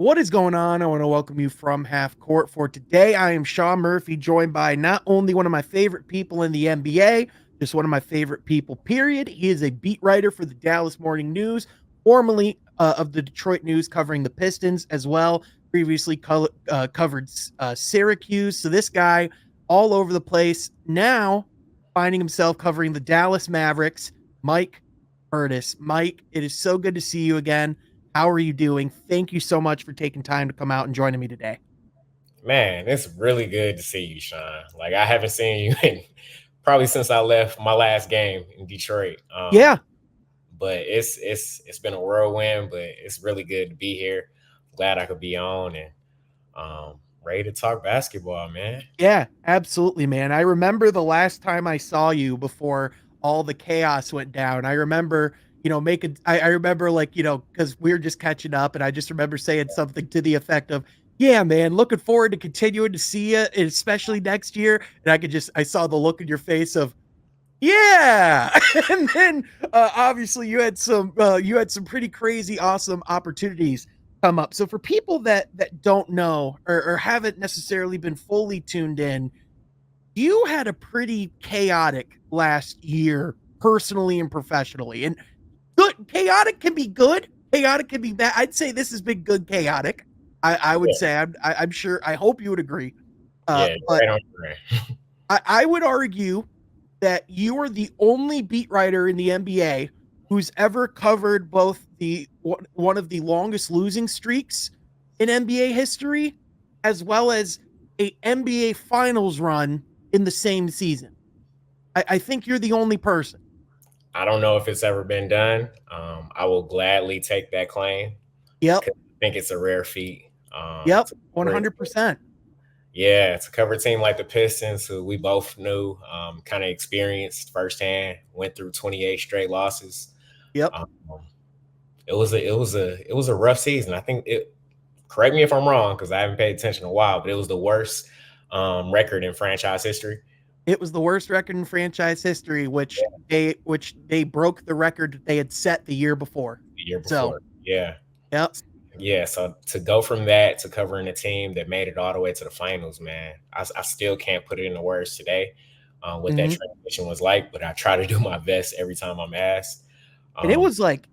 What is going on? I want to welcome you from Half Court. For today, I am Sean Murphy, joined by not only one of my favorite people in the NBA, just one of my favorite people, period. He is a beat writer for the Dallas Morning News, formerly of the Detroit News, covering the Pistons as well. Previously covered Syracuse. So this guy, all over the place, now finding himself covering the Dallas Mavericks, Mike Curtis. Mike, it is so good to see you again. How are you doing? Thank you so much for taking time to come out and joining me today. Man, it's really good to see you, Sean. Like I haven't seen you in probably since I left my last game in Detroit. Yeah, But it's been a whirlwind, but it's really good to be here. Glad I could be on and ready to talk basketball, man. yeah, absolutely, man. I remember the last time I saw you before all the chaos went down. I remember, I remember like, because we were just catching up and I just remember saying something to the effect of, yeah, man, looking forward to continuing to see you, especially next year. And I saw the look in your face of, yeah. And then obviously you had some pretty crazy awesome opportunities come up. So for people that don't know or haven't necessarily been fully tuned in, you had a pretty chaotic last year personally and professionally. And good chaotic can be good, chaotic can be bad. I'd say this has been good chaotic. I would Yeah, say I'm sure I hope you would agree. yeah, But right on track. I would argue that you are the only beat writer in the NBA who's ever covered both the one of the longest losing streaks in NBA history, as well as a NBA Finals run in the same season. I think you're the only person. I don't know if it's ever been done. I will gladly take that claim Yep. because I think it's a rare feat. Yep. To cover it. 100%. Yeah, to cover a team like the Pistons, who we both knew, kind of experienced firsthand, went through 28 straight losses. Yep. Um, it was a rough season. I think it. Correct me if I'm wrong, because I haven't paid attention in a while, but it was the worst record in franchise history. It was the worst record in franchise history, which they broke the record that they had set the year before. The year So, before. Yeah, yep. yeah. So to go from that to covering a team that made it all the way to the finals, man, I still can't put it into words today. What that Mhm. transition was like, but I try to do my best every time I'm asked. And Um,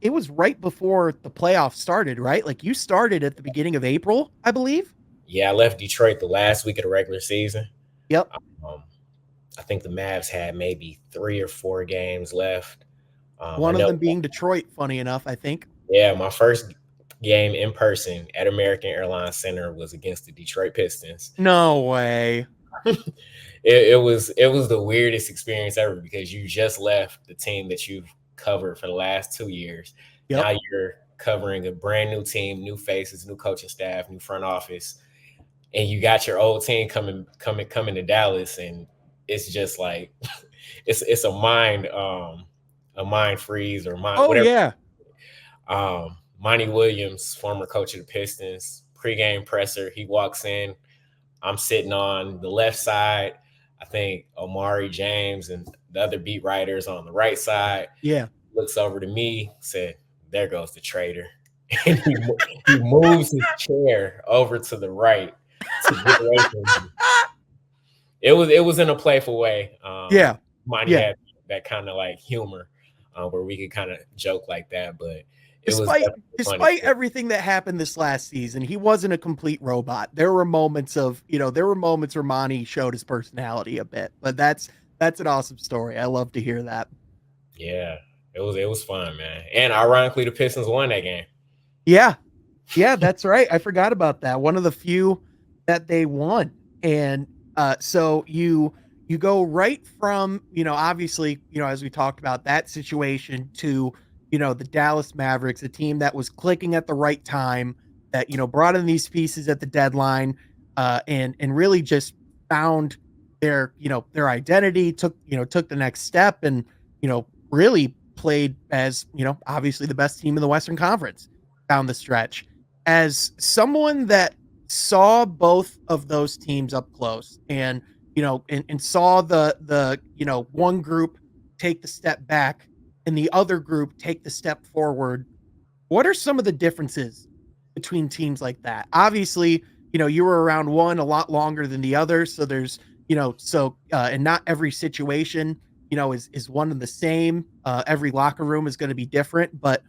it was right before the playoffs started, right? Like you started at the beginning of April, I believe. yeah, I left Detroit the last week of the regular season. Yep. Um, I think the Mavs had maybe 3 or 4 games left. I One of know, them being Detroit, funny enough, I think. yeah, my first game in person at American Airlines Center was against the Detroit Pistons. No way. It was the weirdest experience ever because you just left the team that you've covered for the last 2 years. Yep. Now you're covering a brand new team, new faces, new coaching staff, new front office, and you got your old team coming to Dallas, and it's just like it's a mind freeze or mind Oh whatever. yeah. Monty Williams, former coach of the Pistons, pregame presser, he walks in. I'm sitting on the left side. I think Omari James and the other beat writers on the right side. Yeah. Looks over to me, said, "There goes the traitor," and he moves his chair over to the right to get away from me. It was in a playful way. Yeah. Monty Yeah. had that kind of like humor where we could kind of joke like that, but it was Despite definitely a funny despite thing. everything that happened this last season, he wasn't a complete robot. There were moments where Monty showed his personality a bit. But that's an awesome story. I love to hear that. Yeah, it was fun, man. And ironically, the Pistons won that game. Yeah. Yeah, that's right. I forgot about that. One of the few that they won. And so you go right from, obviously, as we talked about that situation to, the Dallas Mavericks, a team that was clicking at the right time, that, brought in these pieces at the deadline, and really just found their identity, took the next step and, really played as, obviously the best team in the Western Conference down the stretch. As someone that saw both of those teams up close and and saw the one group take the step back and the other group take the step forward, what are some of the differences between teams like that? Obviously, you were around one a lot longer than the other, so there's, and not every situation, is one and the same. Every locker room is going to be different, but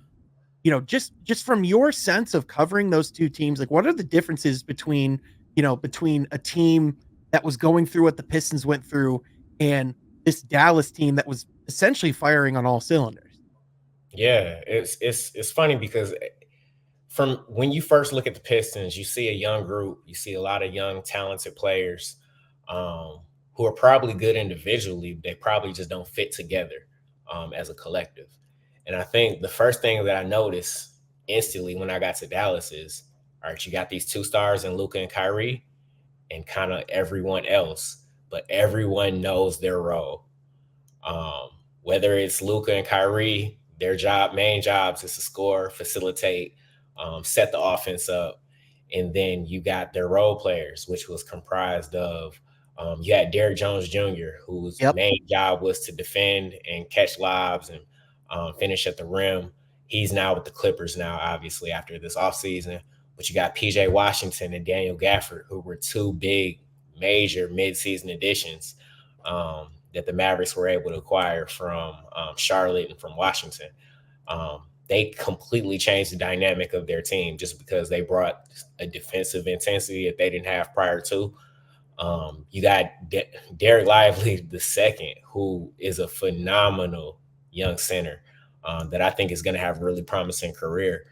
just from your sense of covering those two teams, like what are the differences between, between a team that was going through what the Pistons went through and this Dallas team that was essentially firing on all cylinders? Yeah, it's funny because from when you first look at the Pistons, you see a young group, you see a lot of young, talented players um, who are probably good individually. They probably just don't fit together as a collective. And I think the first thing that I noticed instantly when I got to Dallas is, all right, you got these two stars in Luka and Kyrie, and kind of everyone else, but everyone knows their role. Whether it's Luka and Kyrie, their main jobs is to score, facilitate, set the offense up, and then you got their role players, which was comprised of you had Derrick Jones Jr., whose Yep. main job was to defend and catch lobs and finish at the rim. He's now with the Clippers now, obviously after this offseason. But you got PJ Washington and Daniel Gafford, who were two big, major midseason additions that the Mavericks were able to acquire from Charlotte and from Washington. They completely changed the dynamic of their team just because they brought a defensive intensity that they didn't have prior to. You got Derek Lively the second, who is a phenomenal young center that I think is going to have a really promising career.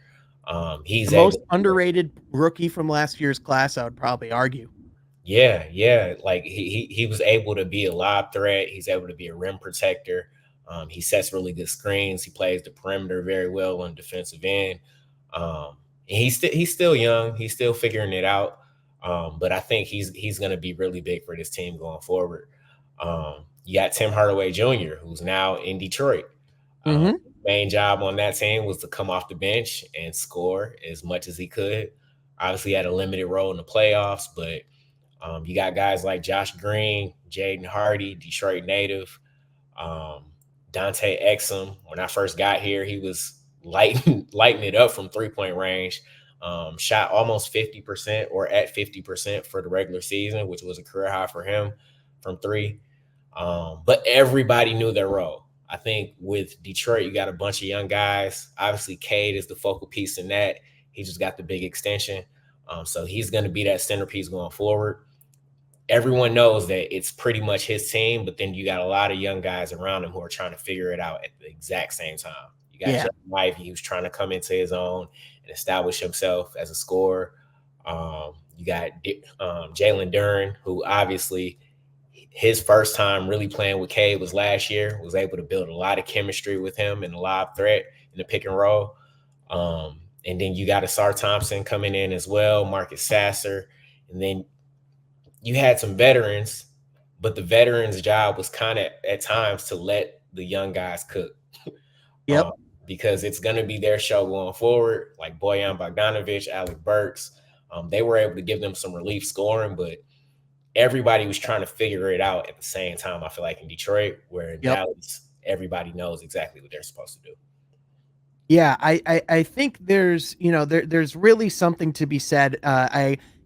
The He's most able underrated rookie from last year's class, I would probably argue. Yeah. Like he was able to be a lob threat. He's able to be a rim protector. He sets really good screens. He plays the perimeter very well on defensive end. And he's still young. He's still figuring it out. But I think he's going to be really big for this team going forward. You got Tim Hardaway Jr., who's now in Detroit. Hmm. Main job on that team was to come off the bench and score as much as he could. Obviously, he had a limited role in the playoffs, but you got guys like Josh Green, Jaden Hardy, Detroit native, um, Dante Exum. When I first got here, he was lighting it up from 3-point range. Shot almost 50% or at 50% for the regular season, which was a career high for him from three. But everybody knew their role. I think with Detroit, you got a bunch of young guys. Obviously, Cade is the focal piece in that. He just got the big extension. So he's going to be that centerpiece going forward. Everyone knows that it's pretty much his team, but then you got a lot of young guys around him who are trying to figure it out at the exact same time. You got Yeah. Justin Ivey, who's trying to come into his own and establish himself as a scorer. You got Jalen Duren, who obviously his first time really playing with Cade was last year, was able to build a lot of chemistry with him and a lob threat in the pick and roll. And then you got Asar Thompson coming in as well, Marcus Sasser. And then you had some veterans, but the veterans' job was kind of at times to let the young guys cook. um, Yep. because it's going to be their show going forward. Like Bojan Bogdanovic, Alec Burks, they were able to give them some relief scoring, but everybody was trying to figure it out at the same time. I feel like in Detroit, where in Yep. Dallas, everybody knows exactly what they're supposed to do. Yeah, I think there's, there's really something to be said.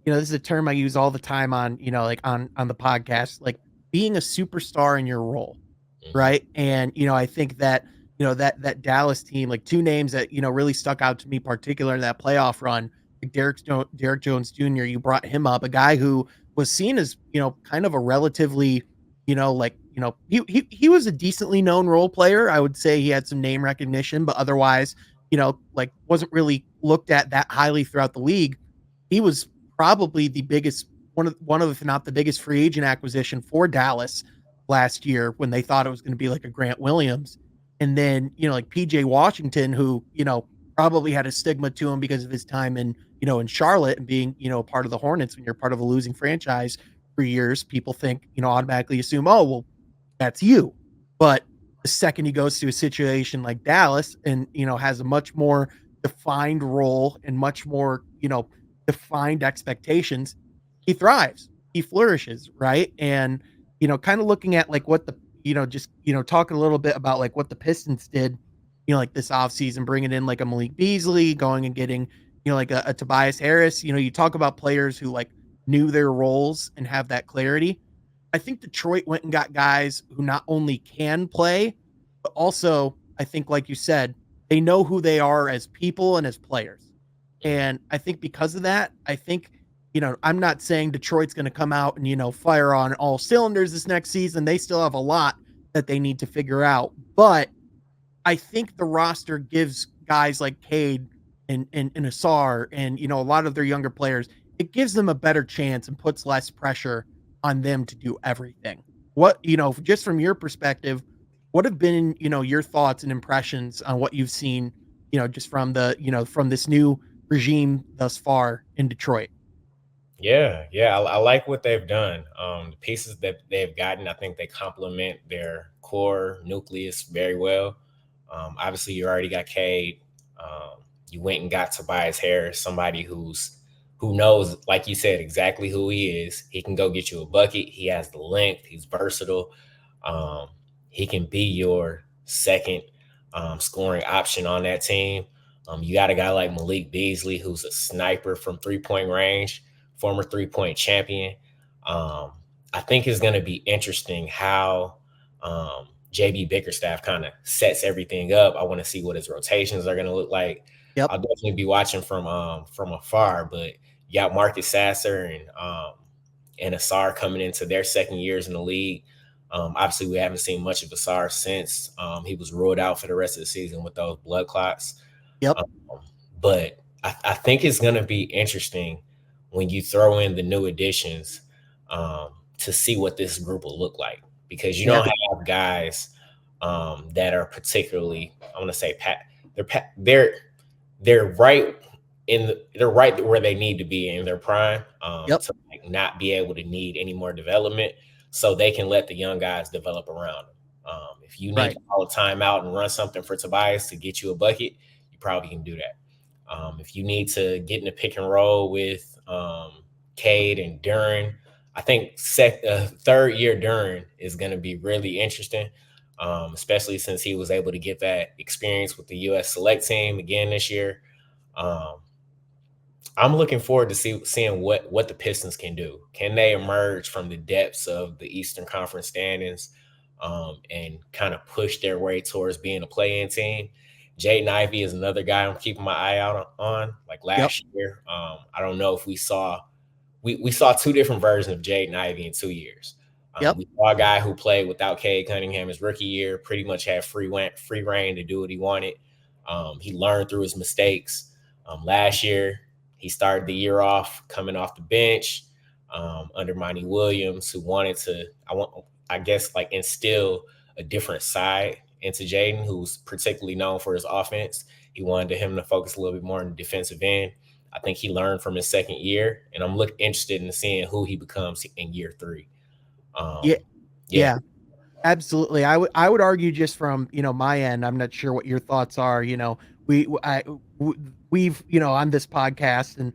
This is a term I use all the time on, like on the podcast, like being a superstar in your role, Mhm. right? And I think that that Dallas team, like two names that really stuck out to me, particular in that playoff run, like Derrick Jones Jr. You brought him up, a guy who was seen as kind of a relatively he was a decently known role player. I would say he had some name recognition, but otherwise, like wasn't really looked at that highly throughout the league. He was probably the biggest one of if not the biggest free agent acquisition for Dallas last year when they thought it was going to be like a Grant Williams. And then, like PJ Washington, who, probably had a stigma to him because of his time in Charlotte and being, part of the Hornets. When you're part of a losing franchise for years, people think, automatically assume, oh, well, that's you. But the second he goes to a situation like Dallas and, has a much more defined role and much more, defined expectations, he thrives, he flourishes, right? And, kind of looking at like what the, just, talking a little bit about like what the Pistons did, like this offseason, bringing in like a Malik Beasley, going and getting, like a Tobias Harris. You talk about players who like knew their roles and have that clarity. I think Detroit went and got guys who not only can play, but also I think, like you said, they know who they are as people and as players. Mhm. And I think because of that, I think, I'm not saying Detroit's going to come out and, fire on all cylinders this next season. They still have a lot that they need to figure out. But I think the roster gives guys like Cade and Asar and a lot of their younger players, it gives them a better chance and puts less pressure on them to do everything. What, just from your perspective, what have been, your thoughts and impressions on what you've seen, just from from this new regime thus far in Detroit? Yeah, yeah, I like what they've done. The pieces that they've gotten, I think they complement their core nucleus very well. Obviously, you already got Cade. You went and got Tobias Harris, somebody who knows, like you said, exactly who he is. He can go get you a bucket. He has the length. He's versatile. Um, he can be your second scoring option on that team. You got a guy like Malik Beasley, who's a sniper from 3-point range, former 3-point champion. Um, I think it's going to be interesting how JB Bickerstaff kind of sets everything up. I want to see what his rotations are going to look like. Yep. I'll definitely be watching from afar, but you got Marcus Sasser and Asar coming into their second years in the league. Obviously, we haven't seen much of Asar since he was ruled out for the rest of the season with those blood clots. Yep. Um, but I think it's going to be interesting when you throw in the new additions to see what this group will look like, because you Yeah. don't have guys that are particularly, I want to say, they're right they're right where they need to be in their prime, Yep. to like not be able to need any more development, so they can let the young guys develop around them. If you need Right. to call a timeout and run something for Tobias to get you a bucket, you probably can do that. If you need to get in a pick and roll with Cade and Duran, I think third year Duran is going to be really interesting, especially since he was able to get that experience with the U.S. select team again this year. Um, I'm looking forward to seeing what the Pistons can do. Can they emerge from the depths of the Eastern Conference standings and kind of push their way towards being a play-in team? Jaden Ivey is another guy I'm keeping my eye out on. Like Yep. last year, I don't know if we saw two different versions of Jaden Ivey in 2 years. Yep. We saw a guy who played without Cade Cunningham his rookie year, pretty much had free reign to do what he wanted. He learned through his mistakes. Last year, he started the year off coming off the bench under Monty Williams, who wanted to, I guess, like instill a different side into Jaden, who's particularly known for his offense. He wanted him to focus a little bit more on the defensive end. I think he learned from his second year, and I'm interested in seeing who he becomes in year three. Yeah. Yeah, Yeah. Absolutely. I would argue just from, my end, I'm not sure what your thoughts are, we I we've, on this podcast and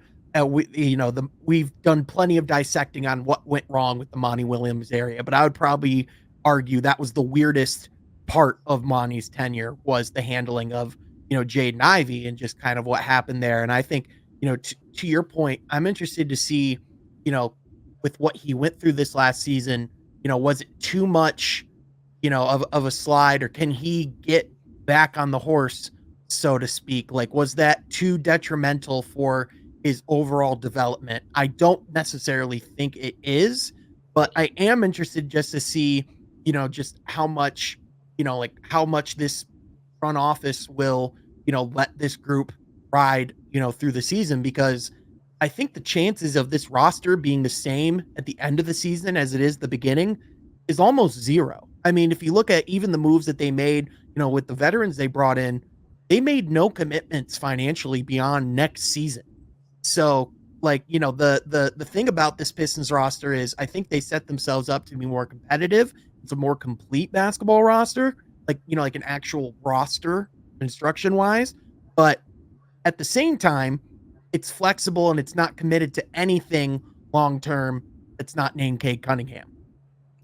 we've done plenty of dissecting on what went wrong with the Monty Williams area, but I would probably argue that was the weirdest part of Monty's tenure was the handling of, Jaden Ivey and just kind of what happened there. And I think, to your point, I'm interested to see, you know, with what he went through this last season, was it too much, of a slide, or can he get back on the horse, so to speak? Like, was that too detrimental for his overall development? I don't necessarily think it is, but I am interested just to see, just how much, like how much this front office will, let this group ride, through the season, because I think the chances of this roster being the same at the end of the season as it is the beginning is almost zero. I mean, if you look at even the moves that they made, with the veterans they brought in, they made no commitments financially beyond next season. So, like, the thing about this Pistons roster is I think they set themselves up to be more competitive. It's a more complete basketball roster, like, like an actual roster construction wise. But at the same time, it's flexible and it's not committed to anything long term that's not named Cade Cunningham.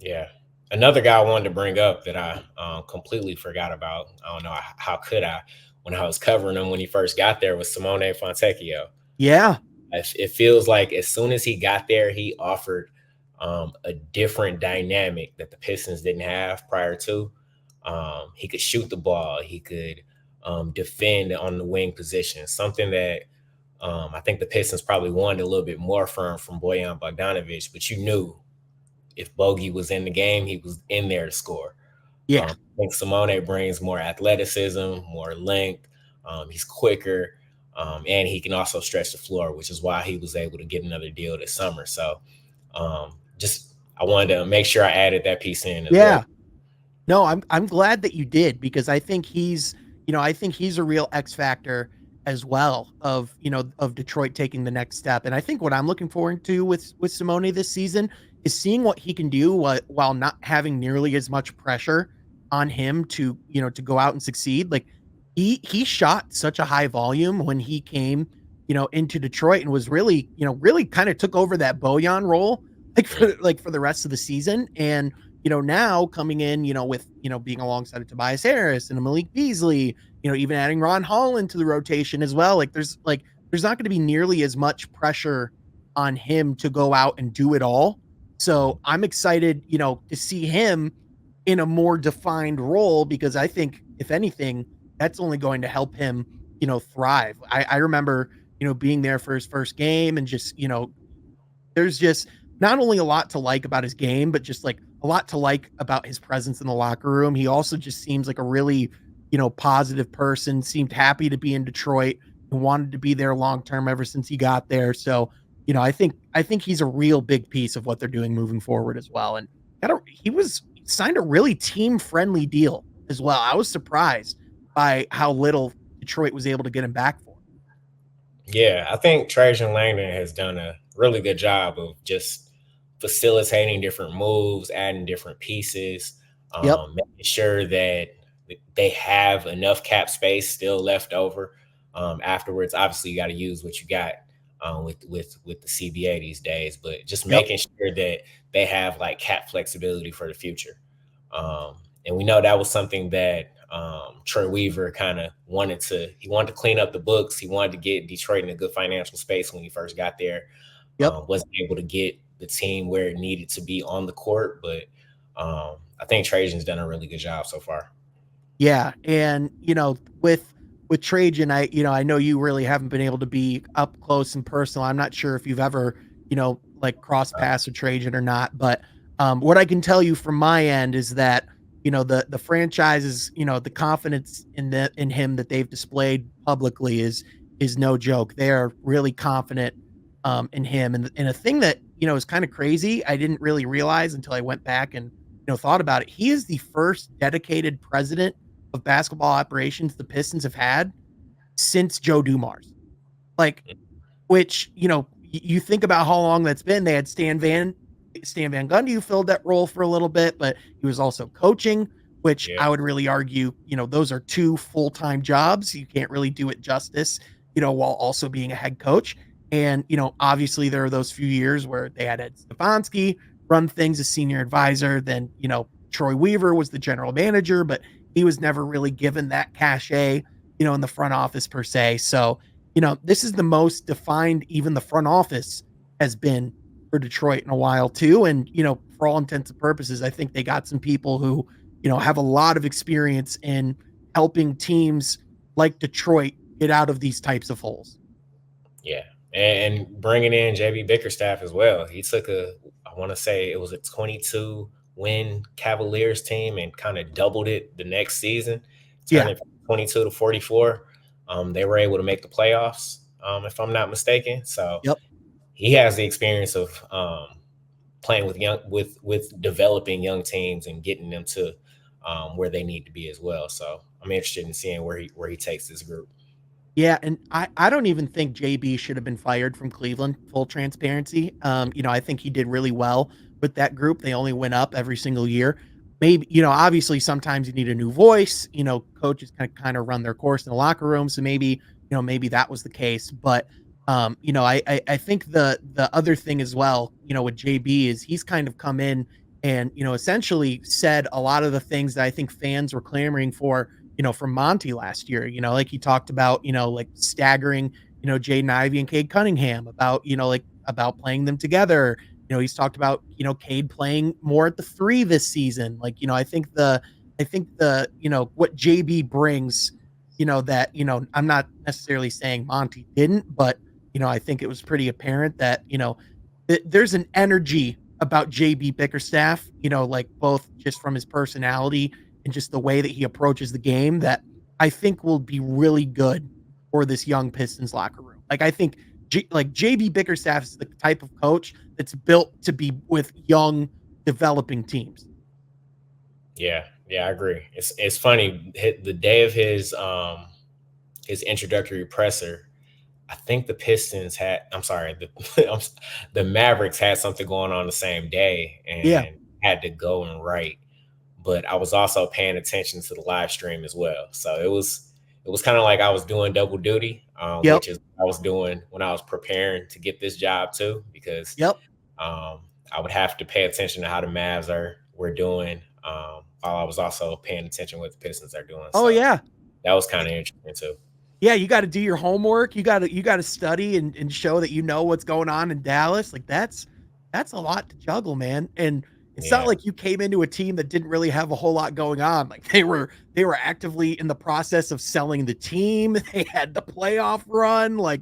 yeah. Another guy I wanted to bring up that I completely forgot about. I don't know how could I, when I was covering him when he first got there was Simone Fontecchio. Yeah. It feels like as soon as he got there, he offered a different dynamic that the Pistons didn't have prior to. He could shoot the ball. He could defend on the wing position, something that I think the Pistons probably wanted a little bit more from Bojan Bogdanovic, but you knew if Bogey was in the game, he was in there to score. Yeah. I think Simone brings more athleticism, more length. He's quicker, and he can also stretch the floor, which is why he was able to get another deal this summer. So, just I wanted to make sure I added that piece in as well. Yeah. No, I'm glad that you did because I think he's a real X factor as well of Detroit taking the next step. And I think what I'm looking forward to with Simone this season is seeing what he can do while not having nearly as much pressure on him to go out and succeed. Like he shot such a high volume when he came, into Detroit and was really kind of took over that Bojan role for the rest of the season. And now coming in, with, being alongside of Tobias Harris and a Malik Beasley, even adding Ron Holland to the rotation as well. There's not going to be nearly as much pressure on him to go out and do it all. So I'm excited, to see him in a more defined role because I think if anything, that's only going to help him, thrive. I remember, being there for his first game and just, there's just not only a lot to like about his game, but just like a lot to like about his presence in the locker room. He also just seems like a really, positive person, seemed happy to be in Detroit and wanted to be there long term ever since he got there. So, I think he's a real big piece of what they're doing moving forward as well. And he signed a really team friendly deal as well. I was surprised by how little Detroit was able to get him back for. Yeah, I think Trajan Langdon has done a really good job of just facilitating different moves, adding different pieces, Yep. making sure that they have enough cap space still left over. Afterwards, obviously, you got to use what you got with the CBA these days, but just Yep. making sure that they have like cap flexibility for the future. And we know that was something that Troy Weaver kind of wanted to. He wanted to clean up the books. He wanted to get Detroit in a good financial space when he first got there. Yep. Wasn't able to get the team where it needed to be on the court, but I think Trajan's done a really good job so far. Yeah, and with Trajan, I know you really haven't been able to be up close and personal. I'm not sure if you've ever, like cross paths with Trajan or not, but what I can tell you from my end is that the franchises, the confidence in him that they've displayed publicly is no joke. They are really confident in him, and a thing that is kind of crazy. I didn't really realize until I went back and thought about it. He is the first dedicated president of basketball operations the Pistons have had since Joe Dumars. Like, which, you think about how long that's been. They had Stan Van Gundy, who filled that role for a little bit, but he was also coaching, which Yeah. I would really argue, those are two full-time jobs. You can't really do it justice, while also being a head coach. And, obviously there are those few years where they had Ed Stefanski run things as senior advisor. Then, Troy Weaver was the general manager, but he was never really given that cachet, in the front office per se. So, this is the most defined even the front office has been for Detroit in a while too. And, for all intents and purposes, I think they got some people who, have a lot of experience in helping teams like Detroit get out of these types of holes. Yeah. And bringing in JB Bickerstaff as well. He took I want to say it was a 22 win Cavaliers team and kind of doubled it the next season, turned Yeah. it from 22 to 44. They were able to make the playoffs, if I'm not mistaken. So Yep. he has the experience of playing with developing young teams and getting them to where they need to be as well. So I'm interested in seeing where he takes this group. Yeah, and I don't even think JB should have been fired from Cleveland, full transparency. I think he did really well with that group. They only went up every single year. Maybe, obviously sometimes you need a new voice, coaches kind of run their course in the locker room. So maybe that was the case. But I think the other thing as well, with JB is he's kind of come in and, essentially said a lot of the things that I think fans were clamoring for, from Monty last year. Like he talked about, like staggering, Jaden Ivey and Cade Cunningham, about, like about playing them together. He's talked about, Cade playing more at the three this season. Like, I think the, what JB brings, that, I'm not necessarily saying Monty didn't, but, I think it was pretty apparent that, there's an energy about JB Bickerstaff, like both just from his personality and just the way that he approaches the game, that I think will be really good for this young Pistons locker room. Like I think like JB Bickerstaff is the type of coach that's built to be with young developing teams. Yeah, I agree. It's funny. The day of his introductory presser, I think the Pistons had. I'm sorry, the Mavericks had something going on the same day Yeah. and had to go and write. But I was also paying attention to the live stream as well. So it was kind of like I was doing double duty, Yep. which is what I was doing when I was preparing to get this job too, because Yep. um, I would have to pay attention to how the Mavs were doing, while I was also paying attention what the Pistons are doing. Oh So yeah. that was kind of interesting too. Yeah, you got to do your homework. You got to study and show that you know what's going on in Dallas. Like that's a lot to juggle, man. And it's not Yeah, like you came into a team that didn't really have a whole lot going on. Like they were actively in the process of selling the team. They had the playoff run. Like,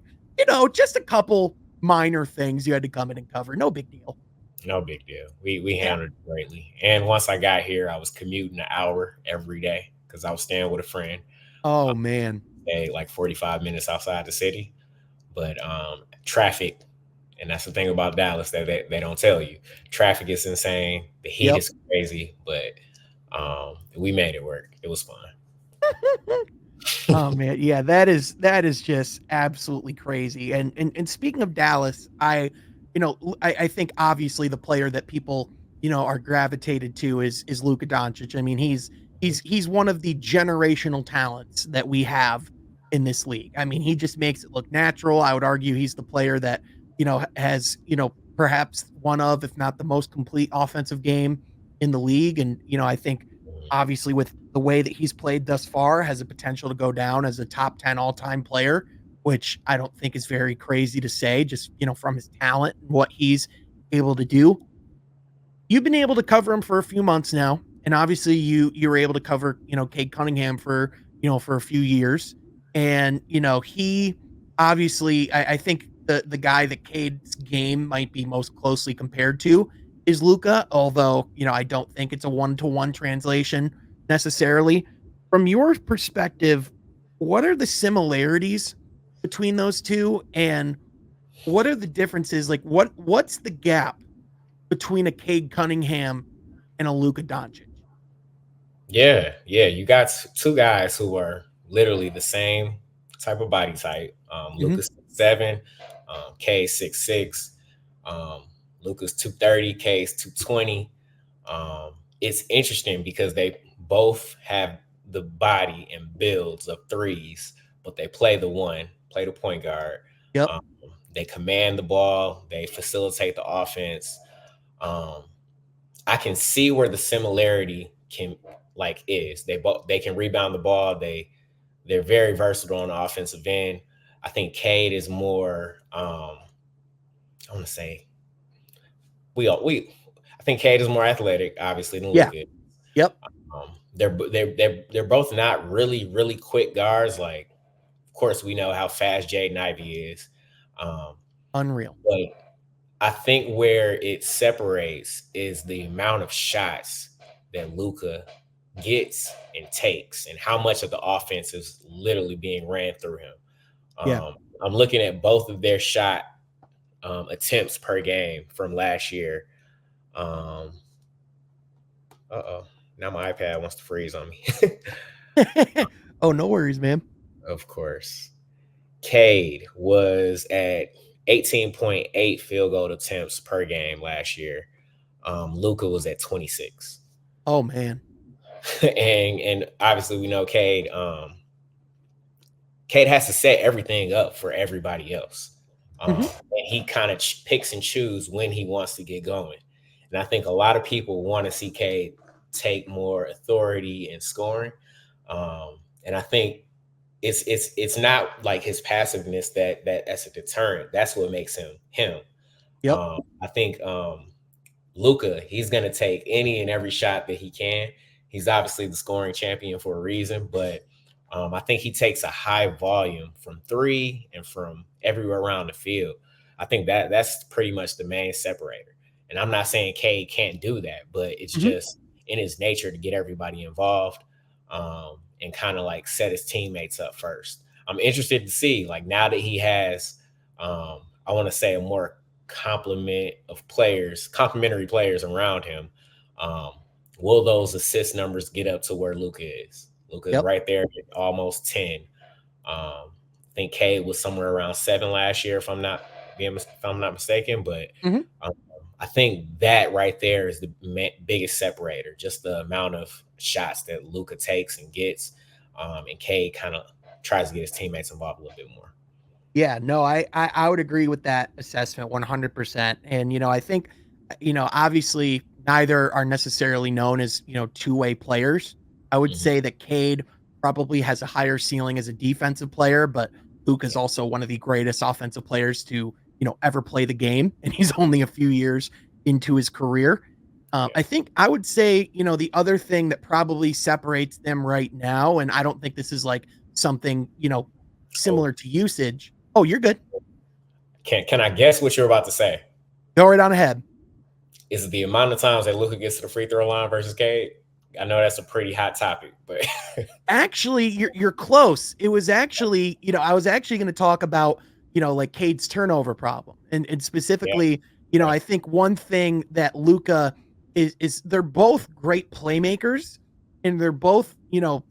just a couple minor things you had to come in and cover. No big deal. no big deal. We Yeah. handled it greatly. And once I got here, I was commuting an hour every day because I was staying with a friend. Oh man. Like 45 minutes outside the city. But traffic, and that's the thing about Dallas that they don't tell you. Traffic is insane. The heat Yep. is crazy, but we made it work. It was fun. Oh man, yeah, that is just absolutely crazy. And speaking of Dallas, I think obviously the player that people are gravitated to is Luka Doncic. I mean, he's one of the generational talents that we have in this league. I mean, he just makes it look natural. I would argue he's the player that has perhaps one of, if not the most complete offensive game in the league. And I think obviously with the way that he's played thus far has a potential to go down as a top 10 all-time player, which I don't think is very crazy to say, just from his talent and what he's able to do. You've been able to cover him for a few months now, and obviously you were able to cover Cade Cunningham for for a few years. And he obviously, I think the guy that Cade's game might be most closely compared to is Luka, although I don't think it's a one-to-one translation necessarily. From your perspective, what are the similarities between those two, and what are the differences? Like what's the gap between a Cade Cunningham and a Luka Doncic? Yeah, you got two guys who are literally the same type of body type. Mhm. Lucas 7, K 6'6". Lucas 230, K's 220. It's interesting because they both have the body and builds of threes, but they play the point guard. Yep. Um, they command the ball, they facilitate the offense. Um, I can see where the similarity can is. They can rebound the ball. They're very versatile on the offensive end. I think Cade is more. I want to say we. I think Cade is more athletic, obviously, than Yeah. Luka. Yep. They're both not really quick guards. Like, of course, we know how fast Jaden Ivey is, um, Unreal. but I think where it separates is the amount of shots that Luka gets and takes, and how much of the offense is literally being ran through him. Yeah. I'm looking at both of their shot attempts per game from last year. Um, oh, now my iPad wants to freeze on me. Oh, no worries, man. Of course, Cade was at 18.8 field goal attempts per game last year. Luka was at 26. Oh man. And obviously we know Cade. Cade has to set everything up for everybody else, Hmm. and he kind of picks and choose when he wants to get going. And I think a lot of people want to see Cade take more authority in scoring, And I think it's not like his passiveness that's a deterrent. That's what makes him him. Yep. I think Luka, he's gonna take any and every shot that he can. He's obviously the scoring champion for a reason, but I think he takes a high volume from three and from everywhere around the field. I think that's pretty much the main separator. And I'm not saying Cade can't do that, but it's Mhm. just in his nature to get everybody involved, and kind of like set his teammates up first. I'm interested to see, like, now that he has, I want to say, a more complementary players around him. Um, will those assist numbers get up to where Luka is? Luka's Yep. right there at almost 10. I think Cade was somewhere around 7 last year, if I'm not mistaken. But Mhm. um, I think that right there is the biggest separator, just the amount of shots that Luka takes and gets, and Cade kind of tries to get his teammates involved a little bit more. Yeah, no, I would agree with that assessment 100%. And, I think, obviously neither are necessarily known as, two-way players. I would Mhm. say that Cade probably has a higher ceiling as a defensive player, but Luke is Yeah, also one of the greatest offensive players to, ever play the game. And he's only a few years into his career. yeah. I think I would say, the other thing that probably separates them right now, and I don't think this is like something, Oh, similar to usage. Oh, you're good. can I guess what you're about to say? Go right on ahead. Is it the amount of times that Luka gets to the free throw line versus Cade? I know that's a pretty hot topic, but Actually, you're close. It was actually, I was actually going to talk about, like Cade's turnover problem, and yeah, specifically, yeah, I think one thing that Luca is they're both great playmakers, and they're both,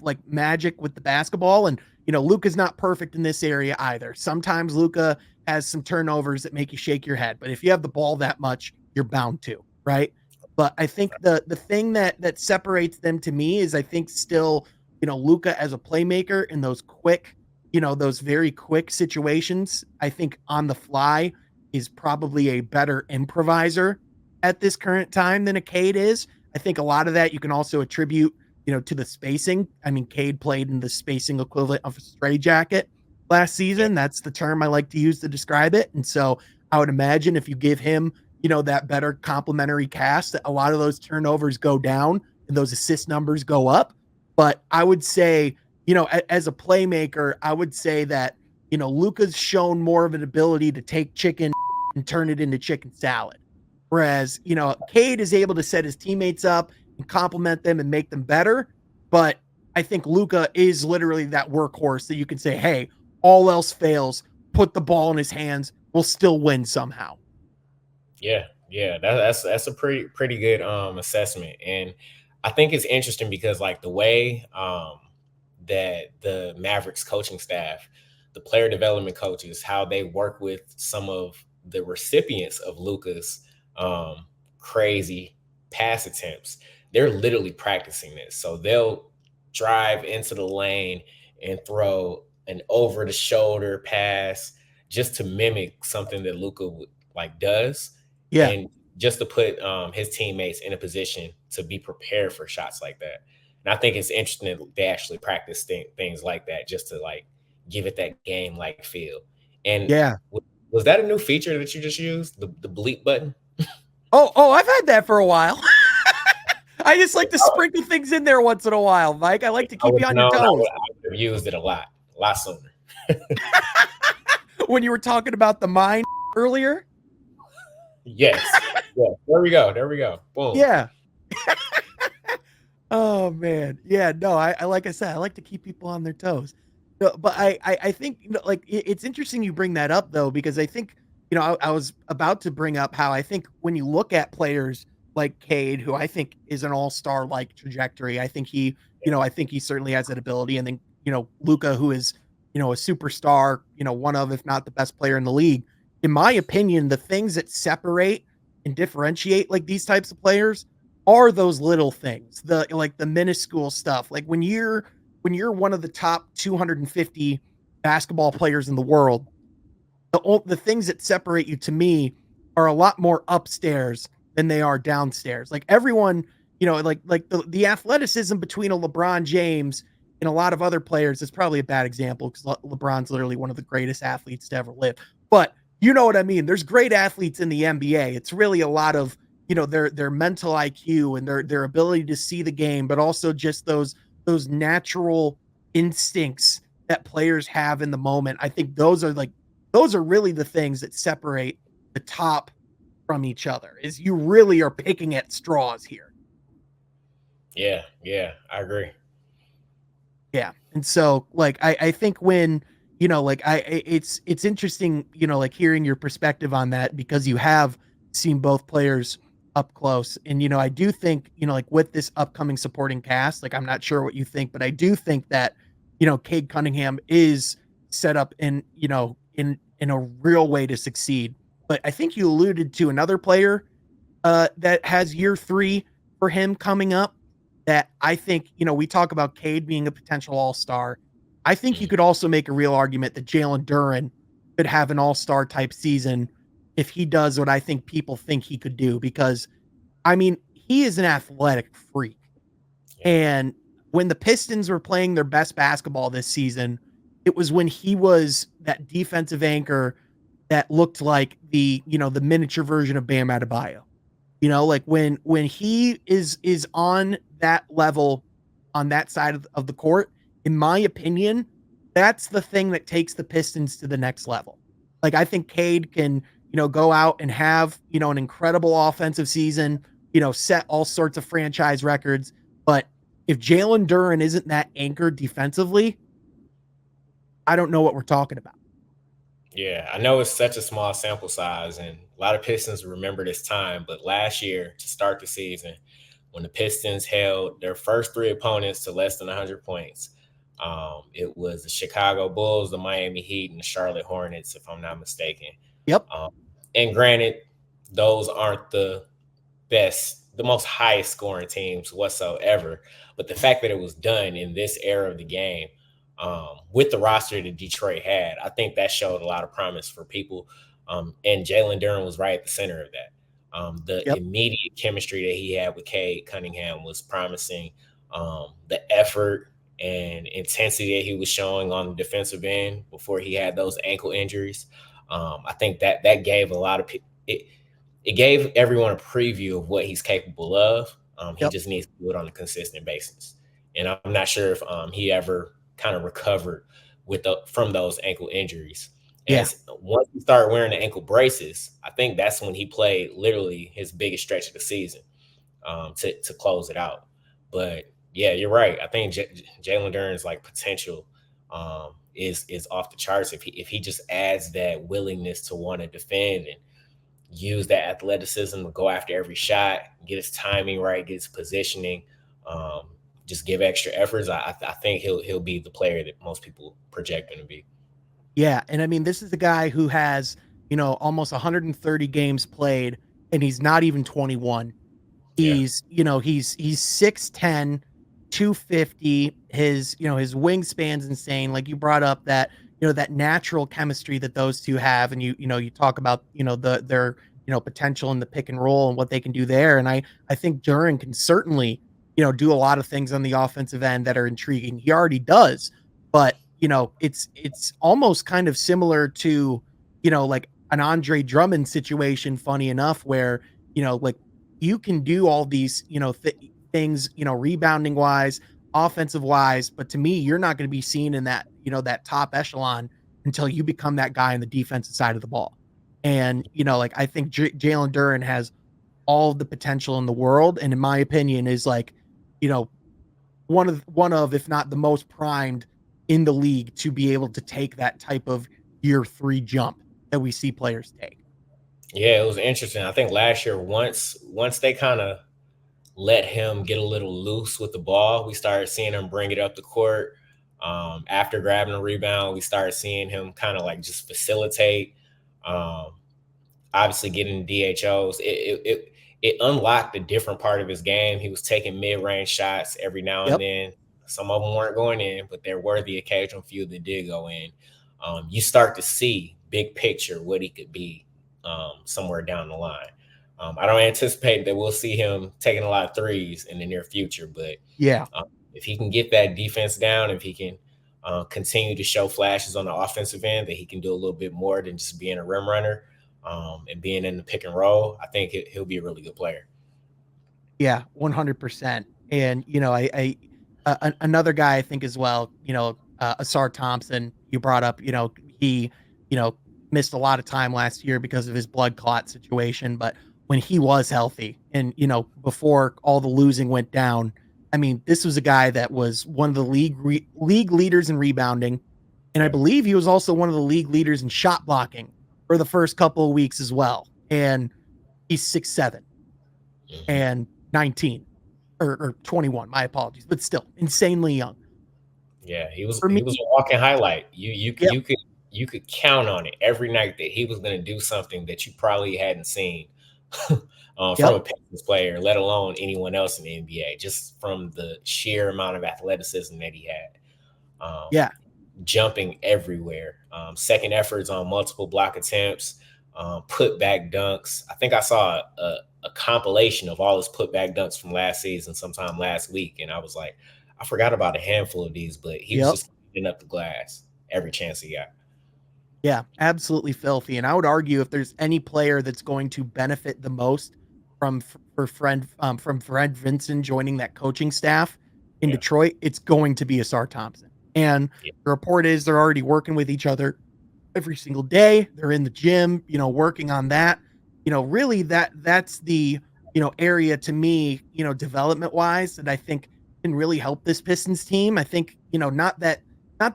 like magic with the basketball, and Luca's not perfect in this area either. Sometimes Luca has some turnovers that make you shake your head, but if you have the ball that much, you're bound to, right? But I think the thing that separates them to me is I think still Luca as a playmaker in those quick, those very quick situations, I think on the fly is probably a better improviser at this current time than a Cade is. I think a lot of that you can also attribute, to the spacing. I mean, Cade played in the spacing equivalent of a straitjacket last yeah, season. That's the term I like to use to describe it. And so I would imagine if you give him, that better complementary cast, that a lot of those turnovers go down and those assist numbers go up. But I would say, as a playmaker, I would say that, Luca's shown more of an ability to take chicken and turn it into chicken salad. Whereas, Cade is able to set his teammates up and compliment them and make them better. But I think Luca is literally that workhorse that you can say, hey, all else fails, put the ball in his hands, we'll still win somehow. yeah, yeah. That's a pretty good assessment, and I think it's interesting because, like, the way that the Mavericks coaching staff, the player development coaches, how they work with some of the recipients of Luca's um, crazy pass attempts. They're literally practicing this, so they'll drive into the lane and throw an over the shoulder pass just to mimic something that Luca like does, Yeah. and just to put his teammates in a position to be prepared for shots like that. And I think it's interesting that they actually practice things like that just to like give it that game like feel. And Yeah. was that a new feature that you just used, the bleep button? Oh, I've had that for a while. I just like to sprinkle things in there once in a while, Mike. I like If to I keep would you have on your known, toes. I would have used it a lot sooner. When you were talking about the mind earlier. Yes. Yeah. There we go. There we go. Boom. Yeah. Oh man. Yeah, no, I like I said, I like to keep people on their toes. But I think like it's interesting you bring that up though, because I think, I was about to bring up how I think when you look at players like Cade, who I think is an all-star like trajectory, I think I think he certainly has that ability. And then, Luca, who is, a superstar, one of, if not the best player in the league. In my opinion, the things that separate and differentiate like these types of players are those little things, the like the minuscule stuff. Like when you're one of the top 250 basketball players in the world, the things that separate you to me are a lot more upstairs than they are downstairs. Like everyone, like the athleticism between a LeBron James in a lot of other players, it's probably a bad example because LeBron's literally one of the greatest athletes to ever live. But you know what I mean? There's great athletes in the NBA. It's really a lot of, their mental IQ and their ability to see the game, but also just those natural instincts that players have in the moment. I think those are really the things that separate the top from each other. Is you really are picking at straws here. Yeah, I agree. Yeah. And so like I think when, like it's interesting, like hearing your perspective on that because you have seen both players up close. And I do think, like with this upcoming supporting cast, like I'm not sure what you think, but I do think that, Cade Cunningham is set up in a real way to succeed. But I think you alluded to another player that has year 3 for him coming up that I think, we talk about Cade being a potential all-star. I think you Mm. could also make a real argument that Jalen Duren could have an all-star type season if he does what I think people think he could do because I mean, he is an athletic freak. Yeah, And when the Pistons were playing their best basketball this season, it was when he was that defensive anchor that looked like the miniature version of Bam Adebayo. Like when he is on that level on that side of the court, in my opinion, that's the thing that takes the Pistons to the next level. Like I think Cade can, go out and have, an incredible offensive season, set all sorts of franchise records. But if Jalen Duren isn't that anchor defensively, I don't know what we're talking about. yeah. I know it's such a small sample size, and a lot of Pistons remember this time. But last year, to start the season, when the Pistons held their first 3 opponents to less than 100 points, it was the Chicago Bulls, the Miami Heat, and the Charlotte Hornets, if I'm not mistaken. Yep. Um, and granted, those aren't the most highest scoring teams whatsoever. But the fact that it was done in this era of the game, with the roster that Detroit had, I think that showed a lot of promise for people. And Jalen Duren was right at the center of that. The Yep. immediate chemistry that he had with Cade Cunningham was promising. The effort and intensity that he was showing on the defensive end before he had those ankle injuries, I think that gave a lot of people. It gave everyone a preview of what he's capable of. He Yep. just needs to do it on a consistent basis. And I'm not sure if he ever kind of recovered from those ankle injuries. Yeah. As once he started wearing the ankle braces, I think that's when he played literally his biggest stretch of the season, to close it out. But yeah, you're right. I think Jalen Duren's like potential is off the charts if he just adds that willingness to want to defend and use that athleticism to go after every shot, get his timing right, get his positioning, um, just give extra efforts. I think he'll be the player that most people project him to be. Yeah, and I mean, this is the guy who has, almost 130 games played, and he's not even 21. Yeah, He's 6'10", 250. His wingspan's insane. Like you brought up that, that natural chemistry that those two have, and you talk about, their, potential in the pick and roll and what they can do there. And I think Duren can certainly, do a lot of things on the offensive end that are intriguing. He already does, but it's almost kind of similar to, like an Andre Drummond situation, funny enough, where, like you can do all these, things, rebounding wise, offensive wise, but to me, you're not going to be seen in that, that top echelon until you become that guy on the defensive side of the ball. And, like I think Jalen Duren has all the potential in the world. And in my opinion is like, you know, one of, if not the most primed in the league to be able to take that type of year 3 jump that we see players take. yeah, it was interesting. I think last year, once they kind of let him get a little loose with the ball, we started seeing him bring it up the court. After grabbing a rebound, we started seeing him kind of like just facilitate. Um, Obviously getting DHOs, it unlocked a different part of his game. He was taking mid range shots every now and Yep. then. Some of them weren't going in, but there were the occasional few that did go in. You start to see big picture what he could be, somewhere down the line. I don't anticipate that we'll see him taking a lot of threes in the near future, but Yeah. if he can get that defense down, if he can continue to show flashes on the offensive end, that he can do a little bit more than just being a rim runner and being in the pick and roll, I think he'll be a really good player. Yeah, 100%. And, another guy I think as well, Asar Thompson, you brought up, he, you know, missed a lot of time last year because of his blood clot situation. But when he was healthy and, before all the losing went down, I mean, this was a guy that was one of the league leaders in rebounding. And I Yeah. believe he was also one of the league leaders in shot blocking for the first couple of weeks as well. And he's 6'7" Mm-hmm. and 19 or 21. My apologies, but still insanely young. Yeah, he was For me, a walking highlight. yep, You could count on it every night that he was going to do something that you probably hadn't seen from a yep, Pistons player, let alone anyone else in the NBA. Just from the sheer amount of athleticism that he had, yeah, jumping everywhere, second efforts on multiple block attempts, put back dunks. I think I saw a compilation of all his put back dunks from last season, sometime last week, and I was like, I forgot about a handful of these, but he was yep. just cleaning up the glass every chance he got. Yeah, absolutely filthy. And I would argue if there's any player that's going to benefit the most from Fred Vinson joining that coaching staff in Yeah, Detroit, it's going to be Asar Thompson. And yeah, the report is they're already working with each other every single day. They're in the gym, working on that. Really that's the, area to me, development wise that I think can really help this Pistons team. I think, not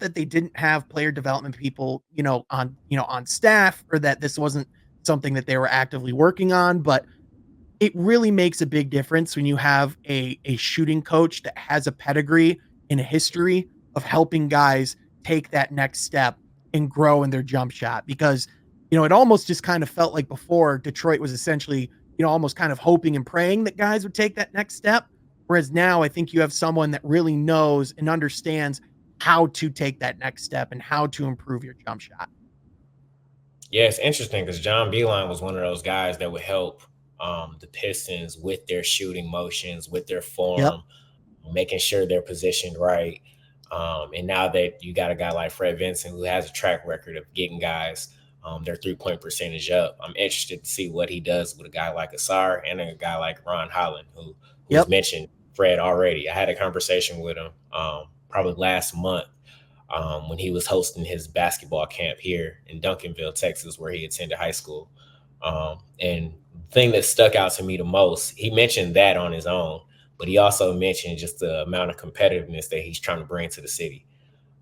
that they didn't have player development people, on staff or that this wasn't something that they were actively working on, but it really makes a big difference when you have a shooting coach that has a pedigree and a history of helping guys take that next step and grow in their jump shot because it almost just kind of felt like before Detroit was essentially almost kind of hoping and praying that guys would take that next step, whereas now I think you have someone that really knows and understands how to take that next step and how to improve your jump shot. yeah. It's interesting because John Beeline was one of those guys that would help the Pistons with their shooting motions, with their Yep. form, making sure they're positioned right. And now that you got a guy like Fred Vinson who has a track record of getting guys their 3-point percentage up, I'm interested to see what he does with a guy like Asar and a guy like Ron Holland, who's Yep. mentioned Fred already. I had a conversation with him probably last month when he was hosting his basketball camp here in Duncanville, Texas, where he attended high school. And the thing that stuck out to me the most, he mentioned that on his own, but he also mentioned just the amount of competitiveness that he's trying to bring to the city.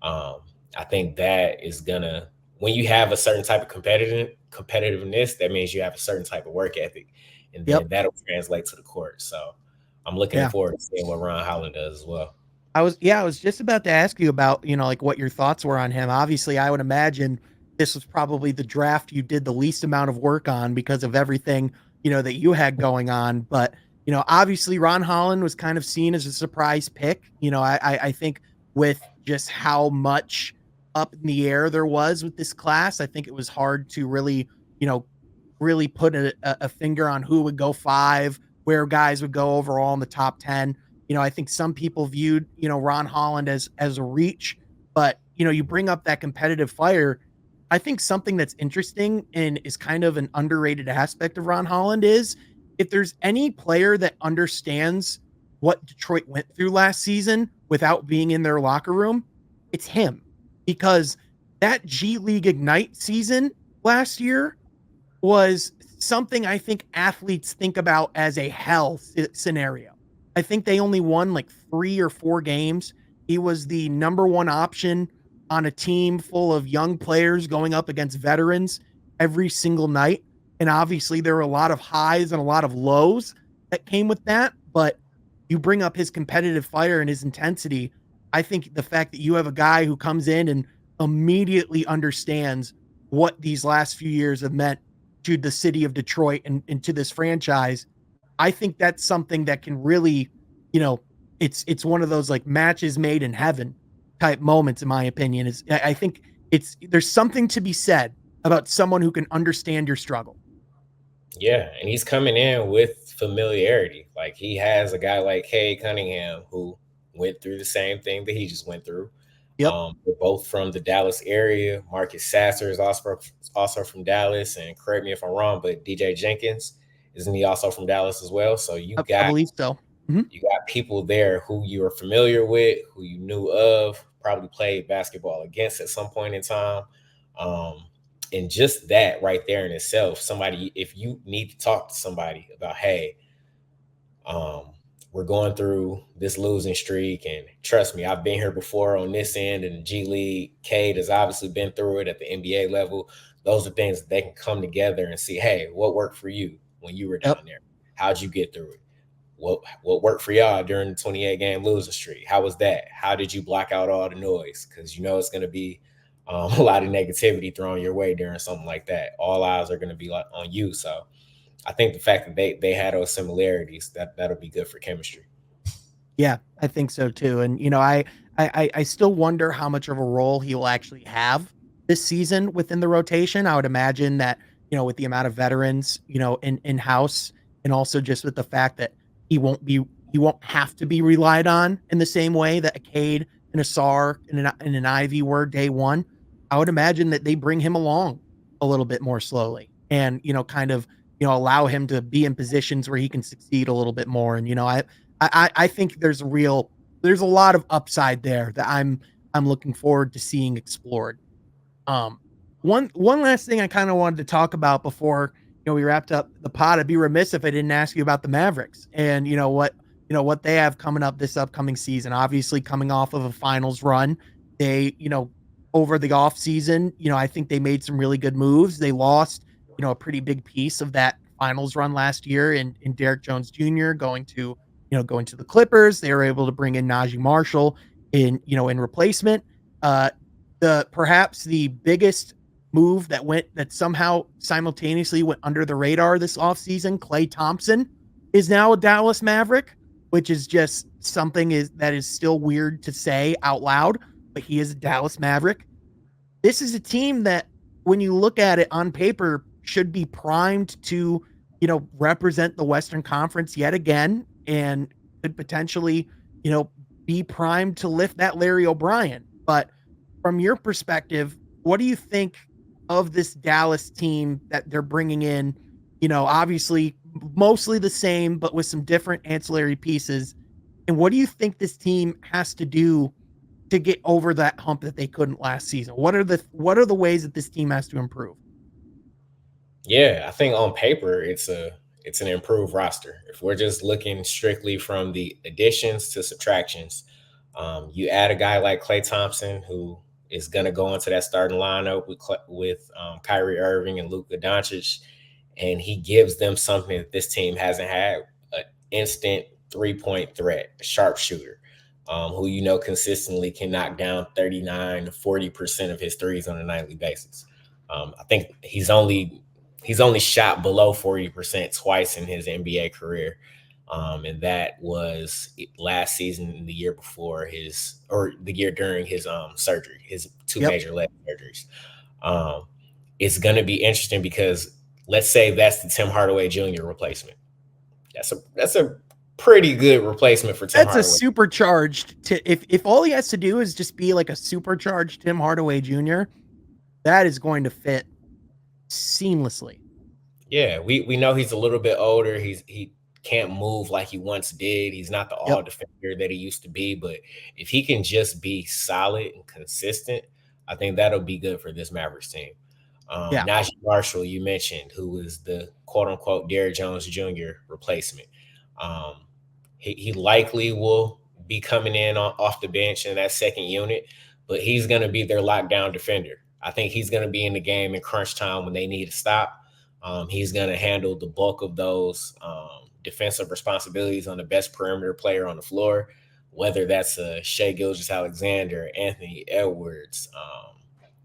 Um, I think that is gonna, when you have a certain type of competitiveness, that means you have a certain type of work ethic, and Yep. then that'll translate to the court. So I'm looking Yeah. forward to seeing what Ron Holland does as well. I was just about to ask you about, like what your thoughts were on him. Obviously, I would imagine this was probably the draft you did the least amount of work on because of everything, that you had going on. But, obviously Ron Holland was kind of seen as a surprise pick. I think with just how much up in the air there was with this class, I think it was hard to really, you know, really put a finger on who would go 5, where guys would go overall in the top 10. I think some people viewed, Ron Holland as a reach, but you bring up that competitive fire. I think something that's interesting and is kind of an underrated aspect of Ron Holland is if there's any player that understands what Detroit went through last season without being in their locker room, it's him. Because that G League Ignite season last year was something I think athletes think about as a hell scenario. I think they only won like 3 or 4 games. He was the number 1 option on a team full of young players going up against veterans every single night. And obviously there were a lot of highs and a lot of lows that came with that, but you bring up his competitive fire and his intensity. I think the fact that you have a guy who comes in and immediately understands what these last few years have meant to the city of Detroit and to this franchise, I think that's something that can really, you know, it's one of those like matches made in heaven type moments, in my opinion. Is I think there's something to be said about someone who can understand your struggle. Yeah, and he's coming in with familiarity. Like he has a guy like Cade Cunningham who went through the same thing that he just went through. Yep. We're both from the Dallas area. Marcus Sasser is also from Dallas, and correct me if I'm wrong, but DJ Jenkins, isn't he also from Dallas as well? So I believe so. Mhm. you got people there who you are familiar with, who you knew of, probably played basketball against at some point in time. Um, and just that right there in itself, somebody, if you need to talk to somebody about, hey, um, we're going through this losing streak, and trust me, I've been here before on this end in the G League. Cade has obviously been through it at the NBA level. Those are things that they can come together and see, hey, what worked for you when you were Yep. down there? How'd you get through it? What worked for y'all during the 28 game losing streak? How was that? How did you block out all the noise? Because you know it's going to be a lot of negativity thrown your way during something like that. All eyes are going to be like on you. So I think the fact that they had those similarities, that'll be good for chemistry. Yeah, I think so too. And I still wonder how much of a role he'll actually have this season within the rotation. I would imagine that, with the amount of veterans, in house, and also just with the fact that he won't have to be relied on in the same way that a Cade and a Sar and an Ivy were day one. I would imagine that they bring him along a little bit more slowly and, kind of, allow him to be in positions where he can succeed a little bit more. And, I think there's a lot of upside there that I'm looking forward to seeing explored. Um, one last thing I kind of wanted to talk about before we wrapped up the pod. I'd be remiss if I didn't ask you about the Mavericks and what they have coming up this upcoming season. Obviously, coming off of a finals run, they over the off season, I think they made some really good moves. They lost a pretty big piece of that finals run last year in Derek Jones Jr. Going to the Clippers. They were able to bring in Najee Marshall in replacement. The perhaps the biggest move that somehow simultaneously went under the radar this offseason, Klay Thompson is now a Dallas Maverick, which is just something that is still weird to say out loud, but he is a Dallas Maverick. This is a team that, when you look at it on paper, should be primed to, represent the Western Conference yet again, and could potentially, be primed to lift that Larry O'Brien. But from your perspective, what do you think of this Dallas team that they're bringing in? Obviously mostly the same, but with some different ancillary pieces. And what do you think this team has to do to get over that hump that they couldn't last season? What are the ways that this team has to improve? Yeah, I think on paper it's an improved roster. If we're just looking strictly from the additions to subtractions, you add a guy like Klay Thompson, who is going to go into that starting lineup with Kyrie Irving and Luka Doncic, and he gives them something that this team hasn't had: an instant 3-point threat, a sharpshooter, who consistently can knock down 39 to 40% of his threes on a nightly basis. I think he's only shot below 40% twice in his NBA career. And that was last season and the year before the year during his surgery, his two major leg surgeries. It's going to be interesting because let's say that's the Tim Hardaway Jr. replacement. That's a pretty good replacement for Tim Hardaway. That's a supercharged if all he has to do is just be like a supercharged Tim Hardaway Jr., that is going to fit seamlessly. Yeah, we know he's a little bit older. He can't move like he once did. He's not the all defender that he used to be. But if he can just be solid and consistent, I think that'll be good for this Mavericks team. Najee Marshall, you mentioned, who was the quote unquote Derrick Jones Jr. replacement. He likely will be coming in off the bench in that second unit, but he's going to be their lockdown defender. I think he's going to be in the game in crunch time when they need to stop. He's going to handle the bulk of those defensive responsibilities on the best perimeter player on the floor, whether that's Shai Gilgeous-Alexander, Anthony Edwards,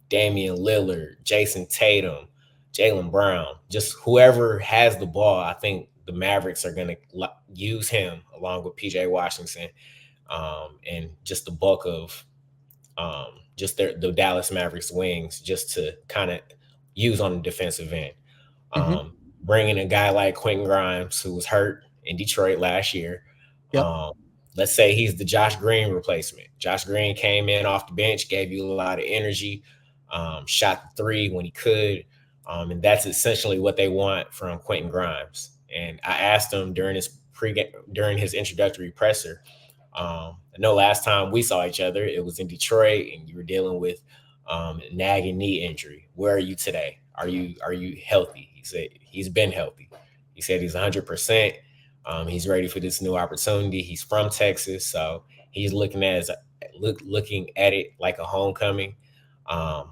Damian Lillard, Jason Tatum, Jaylen Brown, just whoever has the ball. I think the Mavericks are going to use him along with PJ Washington and just the bulk of just the Dallas Mavericks wings just to kind of use on the defensive end. Bringing a guy like Quentin Grimes, who was hurt in Detroit last year. let's say he's the Josh Green replacement. Josh Green came in off the bench, gave you a lot of energy, shot the three when he could. And that's essentially what they want from Quentin Grimes. And I asked him during his introductory presser. I know last time we saw each other, it was in Detroit, and you were dealing with nagging knee injury. Where are you today? Are you healthy? He said he's been healthy. He said he's 100%. He's ready for this new opportunity. He's from Texas, so he's looking at it like a homecoming.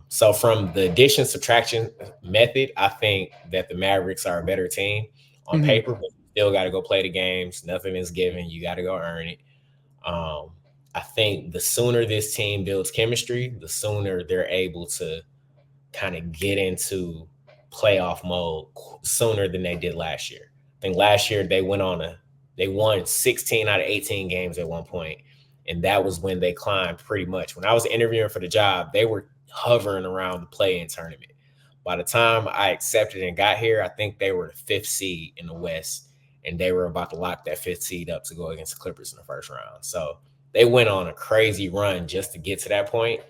So from the addition subtraction method, I think that the Mavericks are a better team on Mhm. paper, but you still got to go play the games. Nothing is given. You got to go earn it. Um, I think the sooner this team builds chemistry, the sooner they're able to kind of get into playoff mode sooner than they did last year. I think last year they won 16 out of 18 games at one point, and that was when they climbed pretty much. When I was interviewing for the job, they were hovering around the play-in tournament. By the time I accepted and got here, I think they were the fifth seed in the West, and they were about to lock that fifth seed up to go against the Clippers in the first round. So they went on a crazy run just to get to that point.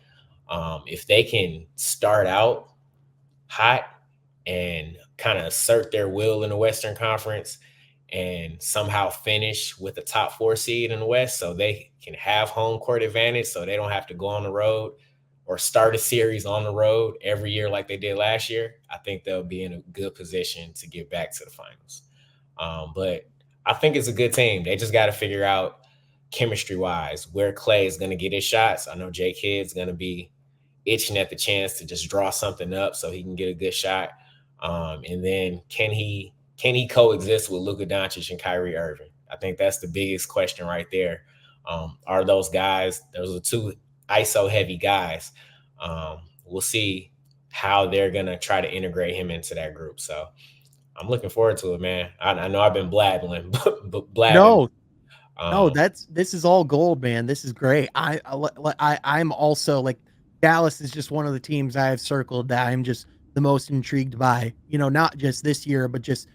If they can start out hot and kind of assert their will in the Western Conference and somehow finish with the top four seed in the West so they can have home court advantage so they don't have to go on the road or start a series on the road every year like they did last year, I think they'll be in a good position to get back to the finals. But I think it's a good team. They just got to figure out chemistry wise where Clay is going to get his shots. I know Jay Kidd's going to be itching at the chance to just draw something up so he can get a good shot. And then can he coexist with Luka Doncic and Kyrie Irving? I think that's the biggest question right there. Are those guys? Those are two ISO heavy guys. We'll see how they're gonna try to integrate him into that group. So I'm looking forward to it, man. I know I've been blabbing, but blabbing. No, no, Um, this is all gold, man. This is great. I'm also like Dallas is just one of the teams I have circled that I'm just the most intrigued by. Not just this year, but just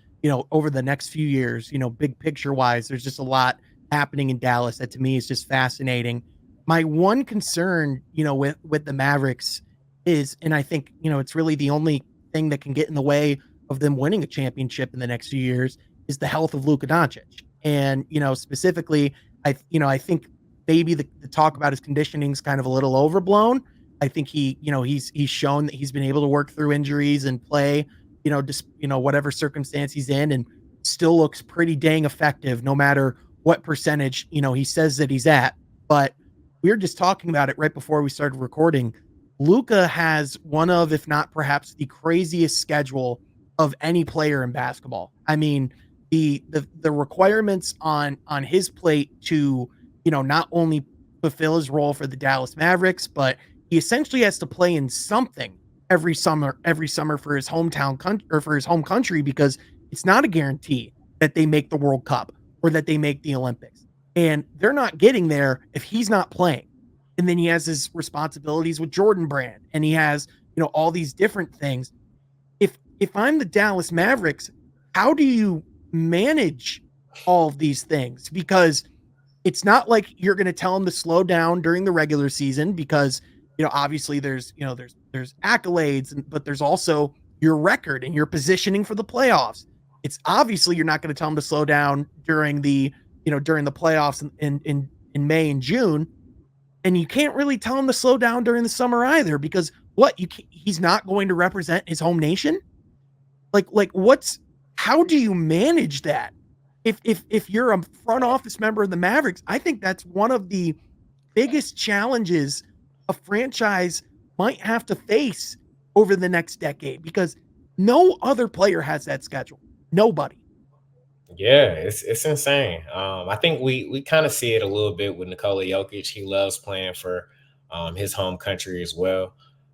over the next few years. Big picture wise, there's just a lot happening in Dallas that to me is just fascinating. My one concern, with the Mavericks is, and I think it's really the only thing that can get in the way of them winning a championship in the next few years is the health of Luka Doncic. And, specifically, I think maybe the talk about his conditioning is kind of a little overblown. I think he's shown that he's been able to work through injuries and play, just, whatever circumstance he's in and still looks pretty dang effective no matter what percentage, he says that he's at. But we were just talking about it right before we started recording. Luka has one of, if not perhaps the craziest schedule of any player in basketball. I mean, the requirements on his plate to not only fulfill his role for the Dallas Mavericks, but he essentially has to play in something every summer for his or for his home country because it's not a guarantee that they make the World Cup or that they make the Olympics, and they're not getting there if he's not playing. And then he has his responsibilities with Jordan Brand, and he has all these different things. If I'm the Dallas Mavericks, how do you manage all of these things? Because it's not like you're going to tell him to slow down during the regular season because obviously there's accolades, but there's also your record and your positioning for the playoffs. It's obviously you're not going to tell him to slow down during the playoffs in May and June, and you can't really tell him to slow down during the summer either because he's not going to represent his home nation. Like how do you manage that? If you're a front office member of the Mavericks, I think that's one of the biggest challenges a franchise might have to face over the next decade because no other player has that schedule. Nobody. Yeah, it's insane. I think we kind of see it a little bit with Nikola Jokic. He loves playing for his home country as well.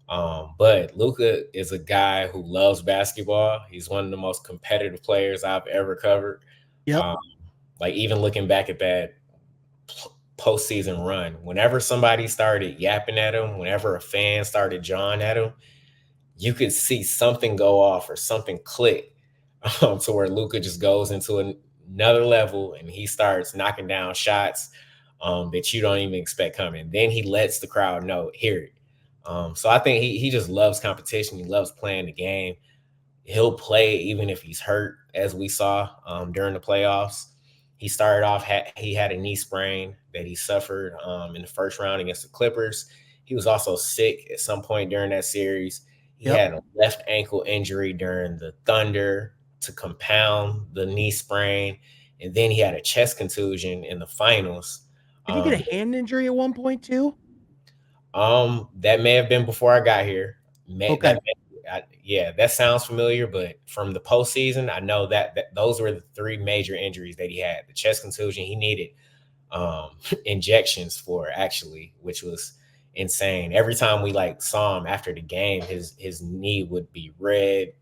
But Luka is a guy who loves basketball. He's one of the most competitive players I've ever covered. Yep. Um, like even looking back at that postseason run, whenever somebody started yapping at him, whenever a fan started jawing at him, you could see something go off or something click to where Luka just goes into another level and he starts knocking down shots. that you don't even expect coming. Then he lets the crowd hear it. So I think he just loves competition. He loves playing the game. He'll play even if he's hurt, as we saw during the playoffs. He started off, he had a knee sprain that he suffered in the first round against the Clippers. He was also sick at some point during that series. He Yep. had a left ankle injury during the Thunder to compound the knee sprain. And then he had a chest contusion in the finals. Did he get a hand injury at one point too? That may have been before I got here. Okay. Yeah, that sounds familiar, but from the postseason, I know that those were the three major injuries that he had. The chest contusion, he needed injections for, actually, which was insane. Every time we saw him after the game, his knee would be red,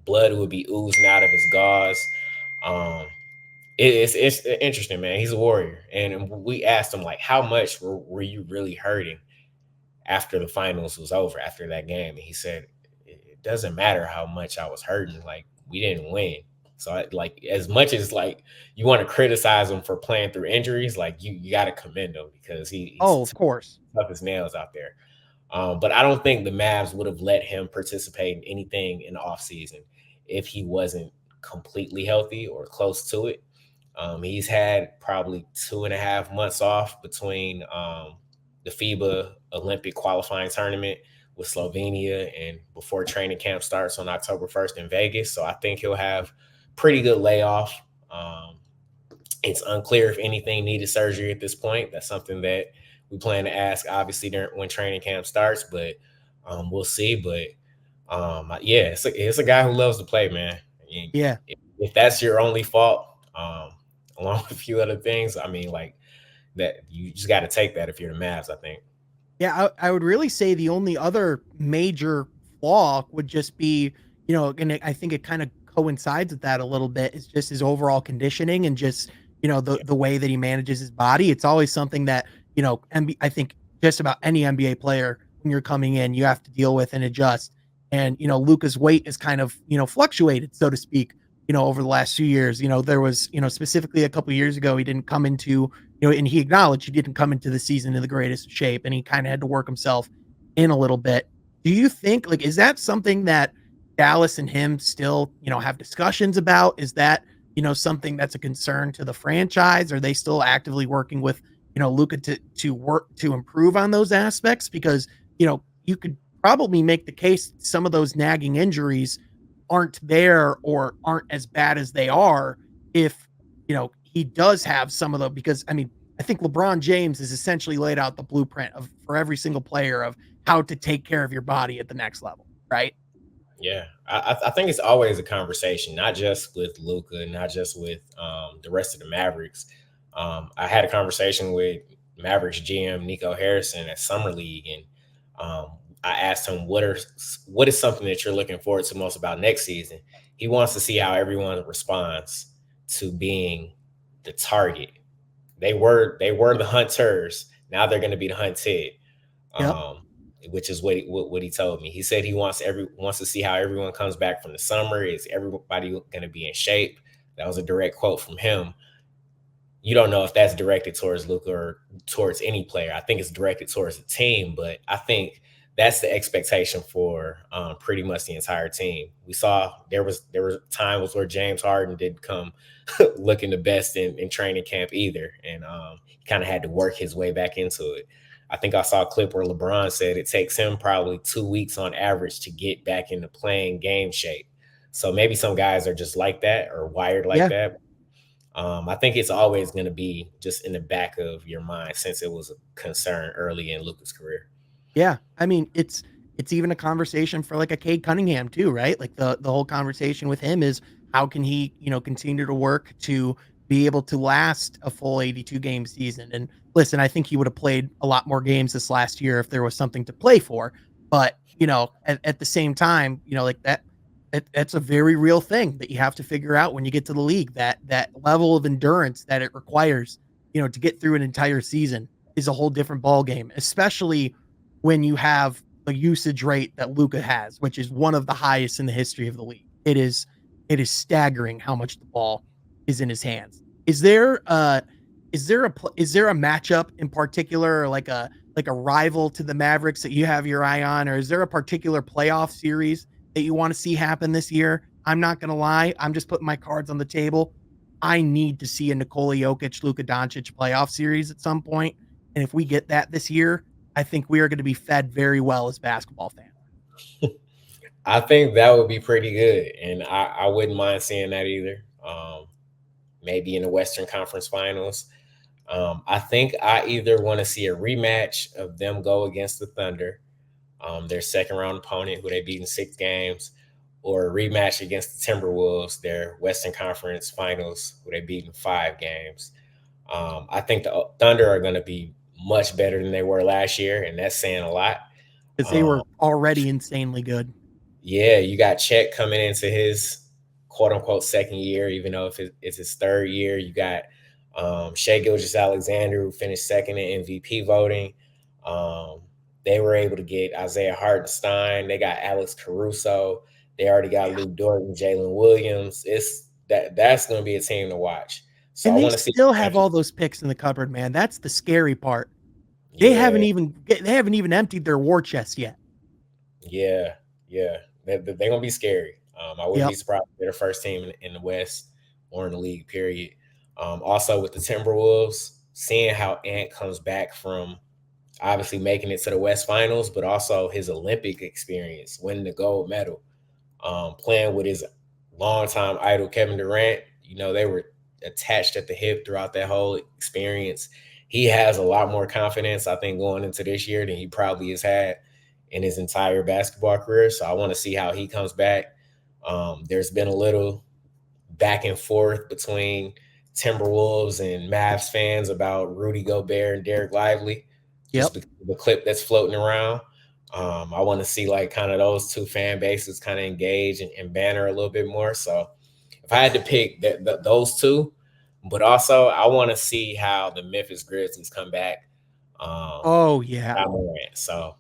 blood would be oozing out of his gauze. Um, it's interesting, man. He's a warrior, and we asked him how much were you really hurting after the finals was over, after that game, and he said it doesn't matter how much I was hurting. We didn't win. So as much as you want to criticize him for playing through injuries, you got to commend him because he's Oh, of course. tough as nails out there. But I don't think the Mavs would have let him participate in anything in the offseason if he wasn't completely healthy or close to it. He's had probably 2.5 months off between the FIBA Olympic qualifying tournament with Slovenia and before training camp starts on October 1st in Vegas. So I think he'll have pretty good layoff. It's unclear if anything needed surgery at this point. That's something that we plan to ask, obviously, when training camp starts, but we'll see. But yeah, it's a guy who loves to play, man. Yeah. If that's your only fault, along with a few other things, I mean, that you just got to take that if you're the Mavs, I think. Yeah, I would really say the only other major flaw would just be, and I think it kind of coincides with that a little bit, is just his overall conditioning and just, the way that he manages his body. It's always something that, I think just about any NBA player, when you're coming in, you have to deal with and adjust. And, Luka's weight is kind of, fluctuated, so to speak, over the last few years. There was, specifically a couple of years ago, he didn't come into, and he acknowledged he didn't come into the season in the greatest shape, and he kind of had to work himself in a little bit. Do you think, is that something that Dallas and him still, have discussions about? Is that, something that's a concern to the franchise? Are they still actively working with, Luka to work to improve on those aspects? Because, you could probably make the case some of those nagging injuries aren't there or aren't as bad as they are if, he does have some of them, because I mean, I think LeBron James has essentially laid out the blueprint for every single player of how to take care of your body at the next level, right? Yeah, I think it's always a conversation, not just with Luka, not just with the rest of the Mavericks. I had a conversation with Mavericks GM Nico Harrison at Summer League, and I asked him what is something that you're looking forward to most about next season. He wants to see how everyone responds to being the target. They were the hunters. Now they're going to be the hunted. Yep. Which is what he told me. He said he wants to see how everyone comes back from the summer. Is everybody going to be in shape? That was a direct quote from him. You don't know if that's directed towards Luka or towards any player. I think it's directed towards the team, but I think that's the expectation for pretty much the entire team. We saw there were times where James Harden didn't come looking the best in training camp either, and he kind of had to work his way back into it. I think I saw a clip where LeBron said it takes him probably 2 weeks on average to get back into playing game shape. So maybe some guys are just like that or wired like Yeah. that. I think it's always going to be just in the back of your mind since it was a concern early in Luka's career. Yeah. I mean, it's even a conversation for like a Cade Cunningham too, right? Like the whole conversation with him is how can he, continue to work to be able to last a full 82 game season. And listen, I think he would have played a lot more games this last year if there was something to play for. But, at the same time, like that's a very real thing that you have to figure out when you get to the league, that level of endurance that it requires, to get through an entire season is a whole different ball game, especially when you have the usage rate that Luka has, which is one of the highest in the history of the league. It is staggering how much the ball is in his hands. Is there is there a matchup in particular, or like a rival to the Mavericks that you have your eye on, or is there a particular playoff series that you want to see happen this year? I'm not gonna lie, I'm just putting my cards on the table. I need to see a Nikola Jokic, Luka Doncic playoff series at some point, and if we get that this year, I think we are going to be fed very well as basketball fans. I think that would be pretty good, and I wouldn't mind seeing that either. Maybe in the Western Conference Finals. I think I either want to see a rematch of them go against the Thunder, their second round opponent who they beat in 6 games, or a rematch against the Timberwolves, their Western Conference Finals, who they beat in 5 games. I think the Thunder are going to be much better than they were last year, and that's saying a lot. Because they were already insanely good. Yeah, you got Chet coming into his quote unquote second year, even though if it's his third year. You got Shai Gilgeous-Alexander, who finished second in MVP voting. They were able to get Isaiah Hartenstein. They got Alex Caruso. They already got Luke Dort and Jalen Williams. That's going to be a team to watch. So And I they want to see. still have all those picks in the cupboard, man. That's the scary part. They Yeah, haven't even emptied their war chest yet. yeah. They're going to be scary. I wouldn't be Yep. surprised if they're the first team in the West or in the league, period. Also, with the Timberwolves, seeing how Ant comes back from obviously making it to the West Finals, but also his Olympic experience, winning the gold medal, playing with his longtime idol, Kevin Durant. They were attached at the hip throughout that whole experience. He has a lot more confidence, I think, going into this year than he probably has had in his entire basketball career. So I want to see how he comes back. There's been a little back and forth between Timberwolves and Mavs fans about Rudy Gobert and Derek Lively, just Yep. because of the clip that's floating around. I want to see like kind of those two fan bases kind of engage and banter a little bit more. So if I had to pick those two, but also I want to see how the Memphis Grizzlies come back. Oh yeah. So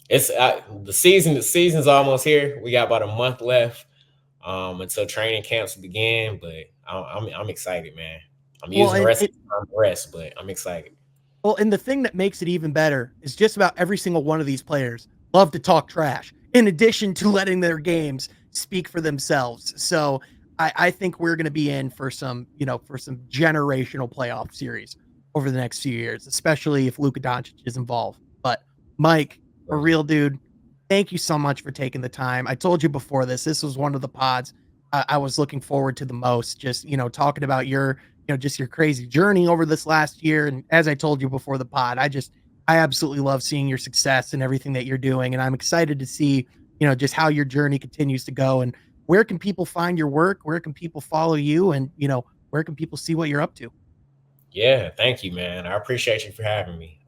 it's the season. The season's almost here. We got about a month left until training camps begin. But I'm excited, man. I'm Well, using the rest of the time to rest, but I'm excited. well, and the thing that makes it even better is just about every single one of these players love to talk trash, in addition to letting their games speak for themselves. So I think we're going to be in for for some generational playoff series over the next few years, especially if Luka Doncic is involved. But Mike, for real, dude, thank you so much for taking the time. I told you before this was one of the pods I was looking forward to the most. Just talking about your just your crazy journey over this last year. And as I told you before the pod, I absolutely love seeing your success and everything that you're doing. And I'm excited to see, just how your journey continues to go. And where can people find your work? Where can people follow you? And, where can people see what you're up to? Yeah, thank you, man. I appreciate you for having me.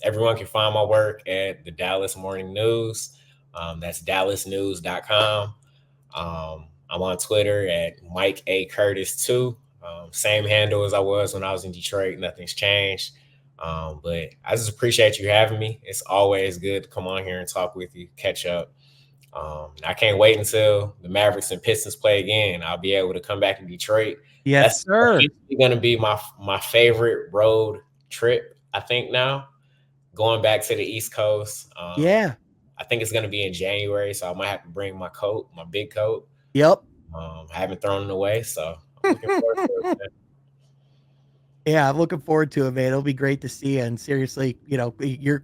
Everyone can find my work at the Dallas Morning News. That's dallasnews.com. I'm on Twitter at Mike A. Curtis 2. Same handle as I was when I was in Detroit. Nothing's changed. But I just appreciate you having me. It's always good to come on here and talk with you, catch up. I can't wait until the Mavericks and Pistons play again. I'll be able to come back to Detroit. Yes, That's sir. going to be my favorite road trip, I think, now, going back to the East Coast. Yeah. I think it's going to be in January, so I might have to bring my coat, my big coat. Yep. I haven't thrown it away, so I'm looking forward to it. Man. Yeah, I'm looking forward to it, man. It'll be great to see you. And seriously, you're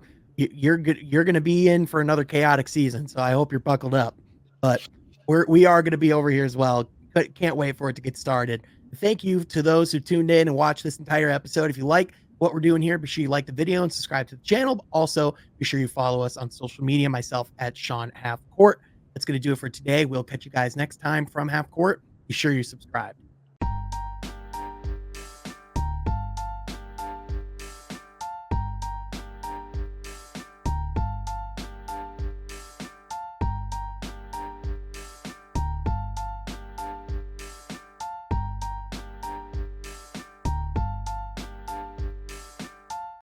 good. You're going to be in for another chaotic season. So I hope you're buckled up. But we are going to be over here as well. But can't wait for it to get started. Thank you to those who tuned in and watched this entire episode. If you like what we're doing here, be sure you like the video and subscribe to the channel. But also, be sure you follow us on social media. Myself at Sean Half Court. That's going to do it for today. We'll catch you guys next time from Half Court. Be sure you subscribe.